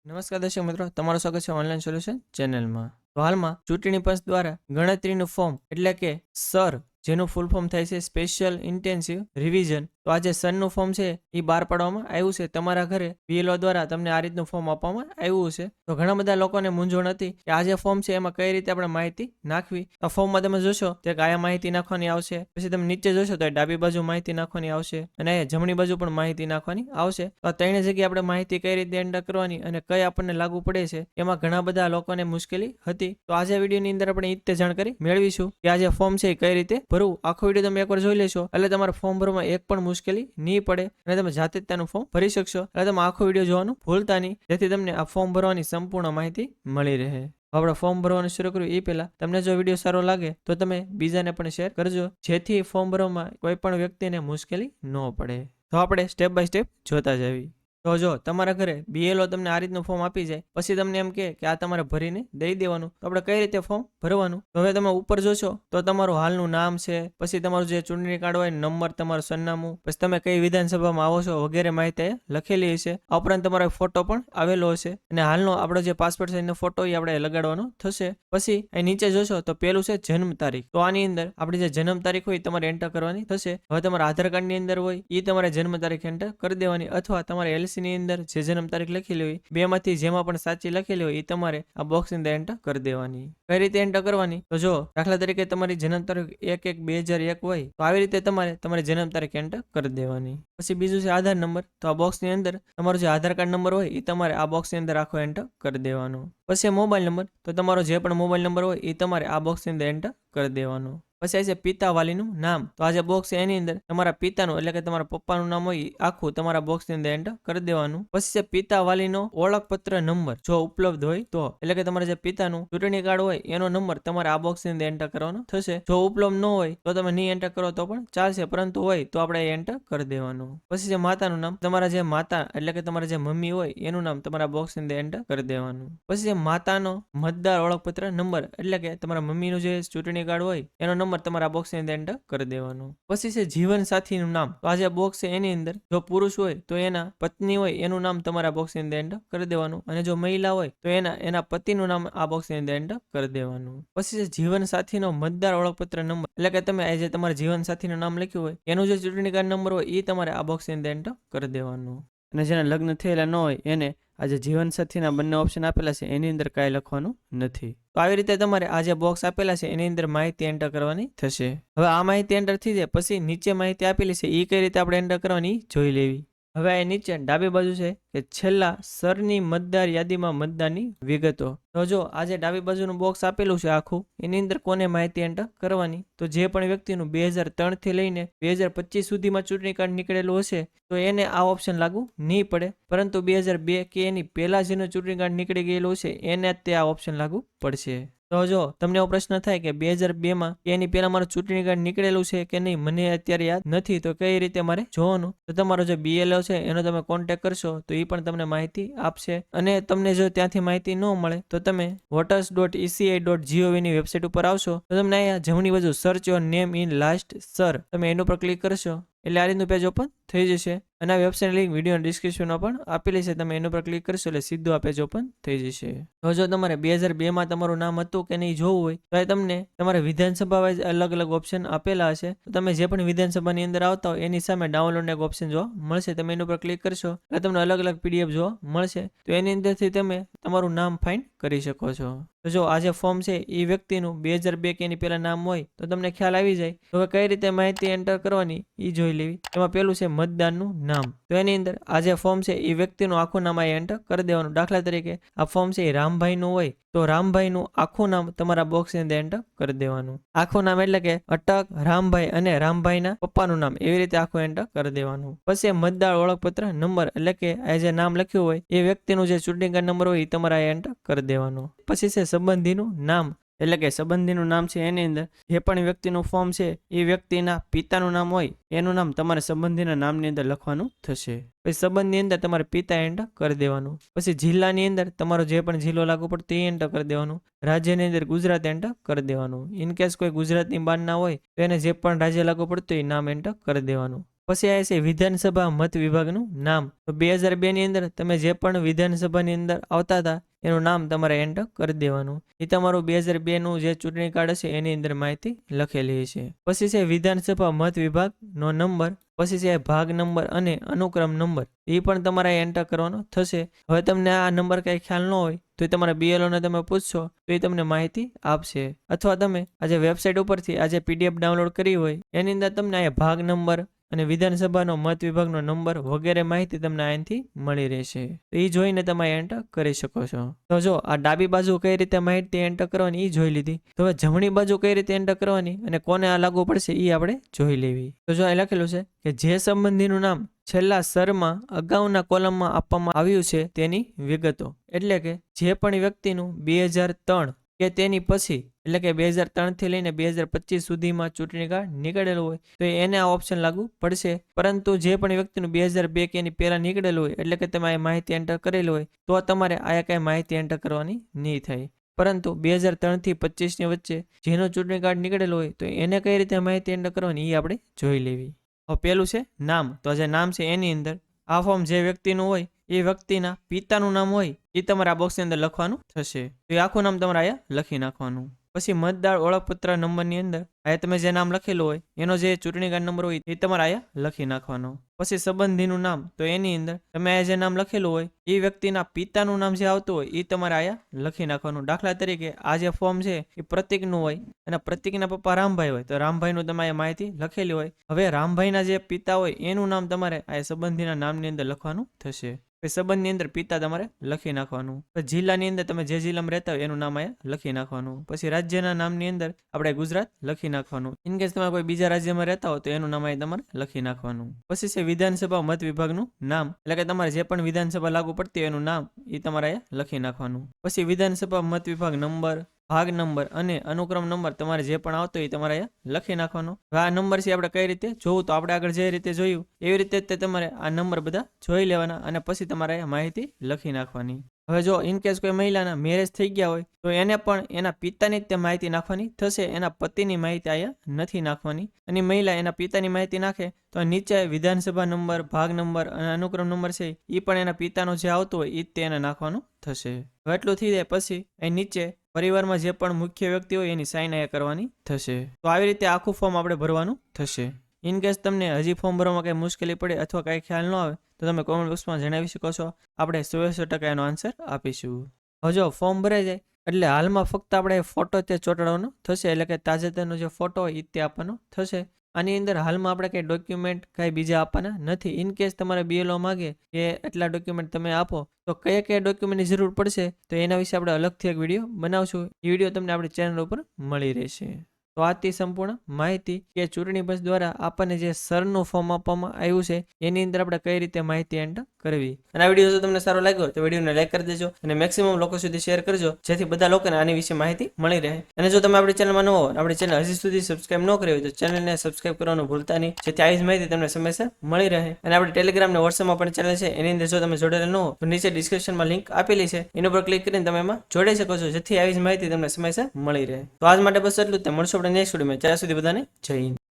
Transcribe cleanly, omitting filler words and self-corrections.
નમસ્કાર દર્શક મિત્રો, તમારું સ્વાગત છે ઓનલાઈન સોલ્યુશન ચેનલમાં. તો હાલમાં ચૂંટણી પંચ દ્વારા ગણતરીનું ફોર્મ એટલે કે સર જેનું ફૂલ ફોર્મ થાય છે સ્પેશિયલ ઇન્ટેન્સિવ રિવિઝન, તો આ જે સનનું ફોર્મ છે એ બહાર પાડવામાં આવ્યું છે. તમારા ઘરે બીએલઓ દ્વારા તમને આ રીતનું ફોર્મ આપવામાં આવ્યું છે. તો ઘણા બધા લોકોને મૂંઝવણ હતી કે આ જે ફોર્મ છે એમાં કઈ રીતે આપણે માહિતી નાખવી. તો ફોર્મમાં તમે જોશો તો કયા માહિતી નાખવાની આવશે, પછી તમે નીચે જોશો તો ડાબી બાજુ માહિતી નાખવાની આવશે અને જમણી બાજુ પણ માહિતી નાખવાની આવશે. તો આ ત્રણેય જગ્યાએ આપણે માહિતી કઈ રીતે એન્ટર કરવાની અને કઈ આપણને લાગુ પડે છે એમાં ઘણા બધા લોકોને મુશ્કેલી હતી. તો આજે વિડીયોની અંદર આપણે એ રીતે જાણકારી મેળવીશું કે આ જે ફોર્મ છે એ કઈ રીતે ભરવું. આખો વિડીયો તમે એકવાર જોઈ લેશો એટલે તમારા ફોર્મ ભરવામાં એક પણ મુશ્કેલી નહીં પડે અને તમે જાતે જ તેનું ફોર્મ ભરી શકશો. એટલે તમે આખો વિડીયો જોવાનું ભૂલતા નહીં, જેથી તમને આ ફોર્મ ભરવાની સંપૂર્ણ માહિતી મળી રહે. આપણે ફોર્મ ભરવાનું શરૂ કર્યું એ પહેલા તમને જો વિડીયો સારો લાગે તો તમે બીજાને પણ શેર કરજો, જેથી ફોર્મ ભરવામાં કોઈ પણ વ્યક્તિને મુશ્કેલી ન પડે. તો આપણે સ્ટેપ બાય સ્ટેપ જોતા જઈએ. તો જો તમારા ઘરે બીએલઓ તમને આ રીતનું ફોર્મ આપી જાય, પછી તમને એમ કે આ તમારે ભરીને દઈ દેવાનું, તો આપણે કઈ રીતે ફોર્મ ભરવાનું. તો હવે તમે ઉપર જોશો તો તમારું હાલનું નામ છે, પછી તમારું જે ચૂંટણી કાર્ડ હોય નંબર, તમારું સરનામું, પછી તમે કઈ વિધાનસભામાં આવો છો વગેરે માહિતી લખેલી હશે. આ ઉપરાંત તમારો ફોટો પણ આવેલો હશે અને હાલનો આપણો જે પાસપોર્ટ સાઇઝનો ફોટો એ આપણે લગાડવાનો થશે. પછી અહીં નીચે જોશો તો પેલું છે જન્મ તારીખ. તો આની અંદર આપણી જે જન્મ તારીખ હોય તમારે એન્ટર કરવાની થશે. હવે તમારા આધાર કાર્ડની અંદર હોય એ તમારે જન્મ તારીખ એન્ટર કરી દેવાની, અથવા તમારે ની અંદર જે જન્મ તારીખ લખેલી હોય બેમાંથી જેમાં પણ સાચી લખેલી હોય એ તમારે આ બોક્સની અંદર એન્ટર કરી દેવાની. કઈ રીતે એન્ટર કરવાની? તો જો દાખલા તરીકે તમારી જન્મ તારીખ 1/1/2001 હોય તો આવી રીતે તમારે તમારી જન્મ તારીખ એન્ટર કરી દેવાની. પછી બીજું છે આધાર નંબર. તો આ બોક્સની અંદર તમારો જે આધાર કાર્ડ નંબર હોય એ તમારે આ બોક્સની અંદર આખો એન્ટર કરી દેવાનો. પછી મોબાઈલ નંબર. તો તમારો જે પણ મોબાઈલ નંબર હોય એ તમારે આ બોક્સની અંદર એન્ટર કરી દેવાનો. પછી આ છે પિતા વાલીનું નામ. તો આ જે બોક્સ છે એની અંદર તમારા પિતાનું એટલે કે તમારા પપ્પાનું નામ હોય આખું તમારા બોક્સની અંદર એન્ટર કરી દેવાનું. પછી છે પિતા વાલીનો ઓળખપત્ર નંબર, જો ઉપલબ્ધ હોય તો, એટલે કે તમારા જે પિતાનું ચૂંટણી કાર્ડ હોય એનો નંબર તમારે આ બોક્સની અંદર એન્ટર કરવાનો થશે. જો ઉપલબ્ધ ન હોય તો તમે નહીં એન્ટર કરો તો પણ ચાલશે, પરંતુ હોય તો આપણે એન્ટર કરી દેવાનું. પછી છે માતાનું નામ. તમારા જે માતા એટલે કે તમારા જે મમ્મી હોય એનું નામ તમારા બોક્સની અંદર એન્ટર કરી દેવાનું. પછી છે માતાનો મતદાર ઓળખપત્ર નંબર, એટલે કે તમારા મમ્મીનું જે ચૂંટણી કાર્ડ હોય એનો નંબર તમારા બોક્સની અંદર એન્ટર કરી દેવાનું. પછી છે જીવન સાથીનું નામ. તો આ જે બોક્સ છે એની અંદર જો પુરુષ હોય તો એના પત્ની હોય એનું નામ તમારા બોક્સની અંદર એન્ટર કરી દેવાનું, અને જો મહિલા હોય તો એના પતિનું નામ આ બોક્સની અંદર એન્ટર કરી દેવાનું. પછી છે જીવન સાથીનો મતદાર ઓળખપત્ર નંબર, એટલે કે તમે આ જે તમારા જીવન સાથીનું નામ લખ્યું હોય એનું જે ચૂંટણી કાર્ડ નંબર હોય એ તમારે આ બોક્સની અંદર એન્ટર કરી દેવાનું. અને જેના લગ્ન થયેલા ન હોય એને આ જે જીવન સાથીના બંને ઓપ્શન આપેલા છે એની અંદર કાંઈ લખવાનું નથી. તો આવી રીતે તમારે આ જે બોક્સ આપેલા છે એની અંદર માહિતી એન્ટર કરવાની થશે. હવે આ માહિતી એન્ટર થઈ જાય પછી નીચે માહિતી આપેલી છે એ કઈ રીતે આપણે એન્ટર કરવાની જોઈ લેવી. હવે આ નીચે ડાબી બાજુ છે કે છેલ્લા સરની મતદાર યાદીમાં મતદાનની વિગતો. તો જો આ જે ડાબી બાજુનું બોક્સ આપેલું છે આખું એની અંદર કોને માહિતી એન્ટર કરવાની, તો જે પણ વ્યક્તિનું 2003 થી લઈને 2025 સુધીમાં ચૂંટણી કાર્ડ નીકળેલું હશે તો એને આ ઓપ્શન લાગુ નહીં પડે, પરંતુ 2002 કે એની પહેલા જેનું ચૂંટણી કાર્ડ નીકળી ગયેલું છે એને જ તે આ ઓપ્શન લાગુ પડશે. તો જો તમને એવો પ્રશ્ન થાય કે 2002માં કે એની પહેલા મારું ચૂંટણી કાર્ડ નીકળેલું છે કે નહીં, મને અત્યારે યાદ નથી, તો કઈ રીતે મારે જોવાનું? તો તમારો જે બીએલઓ છે એનો તમે કોન્ટેક્ટ કરશો તો એ પણ તમને માહિતી આપશે. અને તમને જો ત્યાંથી માહિતી ન મળે તો તમે voters.eci.gov ની વેબસાઇટ ઉપર આવશો તો તમને અહીંયા જમણી બાજુ search your name in last sir, તમે એનું પર ક્લિક કરશો એટલે આ રીતનું પેજ ઓપન થઈ જશે. અને આ વેબસાઇટ લિંક વિડીયો ડિસ્ક્રિપ્શનમાં પણ આપેલી છે, તમે એનું પર ક્લિક કરશો એટલે સીધું આ પેજ ઓપન થઈ જશે. તો જો તમારે 2002માં તમારું નામ હતું કે નહીં જોવું હોય તો તમને તમારે વિધાનસભા વાઇઝ અલગ અલગ ઓપ્શન આપેલા હશે. તો તમે જે પણ વિધાનસભાની અંદર આવતા હોય એની સામે ડાઉનલોડ એક ઓપ્શન જોવા મળશે, તમે એનું પર ક્લિક કરશો એટલે તમને અલગ અલગ પીડીએફ જોવા મળશે. તો એની અંદરથી તમે તમારું નામ ફાઇન્ડ કરી શકો છો. તો જો આ જે ફોર્મ છે એ વ્યક્તિનું 2002 કે એની પહેલા નામ હોય તો તમને ખ્યાલ આવી જાય. તો હવે કઈ રીતે માહિતી એન્ટર કરવાની એ જોઈ લેવી. એમાં પેલું છે મતદારનું નામ. તો એની અંદર આ જે ફોર્મ છે એ વ્યક્તિનું આખું નામ આ એન્ટર કરી દેવાનું. દાખલા તરીકે આ ફોર્મ છે એ રામભાઈનું હોય તો રામભાઈનું આખું નામ તમારા બોક્સની અંદર એન્ટર કરી દેવાનું. આખું નામ એટલે કે અટક રામભાઈ અને રામભાઈના પપ્પાનું નામ, એવી રીતે આખું એન્ટર કરી દેવાનું. પછી મતદાર ઓળખપત્ર નંબર, એટલે કે આ જે નામ લખ્યું હોય એ વ્યક્તિનું જે ચૂંટણી કાર્ડ નંબર હોય એ તમારે એન્ટર કરી દેવાનું. પછી છે સંબંધીનું નામ, એટલે કે સંબંધીનું નામ છે એની અંદર જે પણ વ્યક્તિનું ફોર્મ છે એ વ્યક્તિના પિતાનું નામ હોય એનું નામ તમારે સંબંધીના નામની અંદર લખવાનું થશે. પછી સંબંધની અંદર તમારે પિતા એન્ટર કરી દેવાનું. પછી જિલ્લાની અંદર તમારો જે પણ જિલ્લો લાગુ પડતો એ એન્ટર કરી દેવાનું. રાજ્યની અંદર ગુજરાત એન્ટર કરી દેવાનું. ઇનકેસ કોઈ ગુજરાતની બહાર ના હોય તો એને જે પણ રાજ્ય લાગુ પડતું એ નામ એન્ટર કરી દેવાનું. પછી આવે છે વિધાનસભા મત વિભાગનું નામ. તો 2002 ની અંદર તમે જે પણ વિધાનસભાની અંદર આવતા હતા એનું નામ તમારે એન્ટર કરી દેવાનું. એ તમારું 2002 નું જે ચૂંટણી કાર્ડ હશે એની અંદર માહિતી લખેલી છે. પછી છે વિધાનસભા મત વિભાગનો નંબર, પછી છે ભાગ નંબર અને અનુક્રમ નંબર, એ પણ તમારે એન્ટર કરવાનો થશે. હવે તમને આ નંબર કઈ ખ્યાલ ન હોય તો તમારા BLO ને તમે પૂછશો તો એ તમને માહિતી આપશે. અથવા તમે આજે વેબસાઇટ ઉપરથી આજે PDF ડાઉનલોડ કરી હોય એની અંદર તમને આ ભાગ નંબર અને વિધાનસભાનો મત વિભાગનો નંબર વગેરે માહિતી તમને અહીંથી મળી રહેશે. તો એ જોઈને તમે એન્ટર કરી શકો છો. તો જો આ ડાબી બાજુ કઈ રીતે માહિતી એન્ટર કરવાની એ જોઈ લીધી. તો હવે જમણી બાજુ કઈ રીતે એન્ટર કરવાની અને કોને આ લાગુ પડશે એ આપણે જોઈ લેવી. તો જો અહીં લખેલું છે કે જે સંબંધીનું નામ છેલ્લા સરમાં અગાઉના કોલમમાં આપવામાં આવ્યું છે તેની વિગતો. એટલે કે જે પણ વ્યક્તિનું 2003 કે તેની પછી એટલે કે 2003 થી લઈને 2025 સુધીમાં ચૂંટણી કાર્ડ નીકળેલું હોય તો એને આ ઓપ્શન લાગુ પડશે. પરંતુ જે પણ વ્યક્તિનું 2002 કે એની પહેલા નીકળેલું હોય એટલે કે તમે આ માહિતી એન્ટર કરેલું હોય તો તમારે આ કઈ માહિતી એન્ટર કરવાની નહીં થાય. પરંતુ 2003 થી 25 ની વચ્ચે જેનો ચૂંટણી કાર્ડ નીકળેલું હોય તો એને કઈ રીતે માહિતી એન્ટર કરવાની એ આપણે જોઈ લેવી. હવે પેલું છે નામ. તો જે નામ છે એની અંદર આ ફોર્મ જે વ્યક્તિનું હોય એ વ્યક્તિના પિતાનું નામ હોય એ તમારે આ બોક્સની અંદર લખવાનું થશે. તો એ આખું નામ તમારે અહીંયા લખી નાખવાનું. પછી મતદાર ઓળખપત્ર નંબરની અંદર અહીંયા તમે જે નામ લખેલું હોય એનો જે ચૂંટણી કાર્ડ નંબર હોય એ તમારે અહીંયા લખી નાખવાનો. પછી સંબંધીનું નામ, તો એની અંદર તમે અહીંયા જે નામ લખેલું હોય એ વ્યક્તિના પિતાનું નામ જે આવતું હોય એ તમારે અહીંયા લખી નાખવાનું. દાખલા તરીકે આ જે ફોર્મ છે એ પ્રતિકનું હોય અને પ્રતિકના પપ્પા રામભાઈ હોય તો રામભાઈનું તમે અહીંયા માહિતી લખેલી હોય. હવે રામભાઈના જે પિતા હોય એનું નામ તમારે આ સંબંધીના નામની અંદર લખવાનું થશે. સંબંધની અંદર પિતા તમારે લખી નાખવાનું. પછી જિલ્લાની અંદર તમે જે જિલ્લામાં રહેતા હોય એનું નામ અહીંયા લખી નાખવાનું. પછી રાજ્યના નામની અંદર આપણે ગુજરાત લખી નાખવાનું. ઇનકેસ તમે કોઈ બીજા રાજ્યમાં રહેતા હોય તો એનું નામ અહીંયા તમારે લખી નાખવાનું. પછી છે વિધાનસભા મત વિભાગનું નામ, એટલે કે તમારે જે પણ વિધાનસભા લાગુ પડતી હોય એનું નામ એ તમારે અહીંયા લખી નાખવાનું. પછી વિધાનસભા મત વિભાગ નંબર, ભાગ નંબર અને અનુક્રમ નંબર તમારે જે પણ આવતો હોય તમારે અહીંયા લખી નાખવાનો. હવે આ નંબર છે આપણે કઈ રીતે જોવું, તો આપણે આગળ જે રીતે જોયું એવી રીતે જ તમારે આ નંબર બધા જોઈ લેવાના અને પછી તમારે અહીંયા માહિતી લખી નાખવાની. હવે જો ઇનકેસ કોઈ મહિલાના મેરેજ થઈ ગયા હોય તો એને પણ એના પિતાની જ તે માહિતી નાખવાની થશે, એના પતિની માહિતી અહીંયા નથી નાખવાની. અને મહિલા એના પિતાની માહિતી નાખે તો નીચે વિધાનસભા નંબર, ભાગ નંબર અને અનુક્રમ નંબર છે એ પણ એના પિતાનો જે આવતો હોય એ જ તેને નાખવાનું થશે. હવે એટલું થઈ જાય પછી અહીં નીચે પરિવારમાં જે પણ મુખ્ય વ્યક્તિ હોય એની સાઇન અહીંયા કરવાની થશે. તો આવી રીતે આખું ફોર્મ આપણે ભરવાનું થશે. ઇનકેસ તમને હજી ફોર્મ ભરવામાં કંઈ મુશ્કેલી પડે અથવા કંઈ ખ્યાલ ન આવે તો તમે કોમેન્ટ બોક્સમાં જણાવી શકો છો. આપણે 100% એનો આન્સર આપીશું. હવે જો ફોર્મ ભરાઈ જાય એટલે હાલમાં ફક્ત આપણે ફોટો તે ચોંટાડવાનો થશે, એટલે કે તાજેતરનો જે ફોટો હોય એ તે આપવાનો થશે. આની અંદર હાલમાં આપણે કંઈ ડોક્યુમેન્ટ કાંઈ બીજા આપવાના નથી. ઇનકેસ તમારે BLO માગે કે એટલા ડોક્યુમેન્ટ તમે આપો તો કયા કયા ડોક્યુમેન્ટની જરૂર પડશે તો એના વિશે આપણે અલગથી એક વિડીયો બનાવશું. એ વિડીયો તમને આપણી ચેનલ ઉપર મળી રહેશે. તો આથી સંપૂર્ણ માહિતી કે ચૂંટણી પંચ દ્વારા આપણને જે સરનું ફોર્મ આપવામાં આવ્યું છે એની અંદર આપણે કઈ રીતે માહિતી એન્ટર કરવી. અને આ વિડીયો જો તમને સારો લાગ્યો તો વિડીયોને લાઈક કરી દેજો અને મેક્સિમમ લોકો સુધી શેર કરજો જેથી બધા લોકોને આની વિશે માહિતી મળી રહે. અને જો તમે આપણી ચેનલમાં ન હો, આપણી ચેનલ હજી સુધી સબસ્ક્રાઇબ ન કરી હોય તો ચેનલને સબસ્ક્રાઇબ કરવાનું ભૂલતા નહીં, જેથી આવી જ માહિતી તમને સમયસર મળી રહે. અને આપણી ટેલિગ્રામ અને વોટ્સએપમાં પણ ચેનલ છે એની અંદર જો તમે જોડેલા ન હો તો નીચે ડિસ્ક્રિપ્શનમાં લિંક આપેલી છે એના પર ક્લિક કરીને તમે એમાં જોડાઈ શકો છો, જેથી આવી જ માહિતી તમને સમયસર મળી રહે. તો આજ માટે બસ એટલું જ. મળશું આપણે નેક્સ્ટ વિડીયોમાં. ત્યાં સુધી બધાને જય હિન્દ.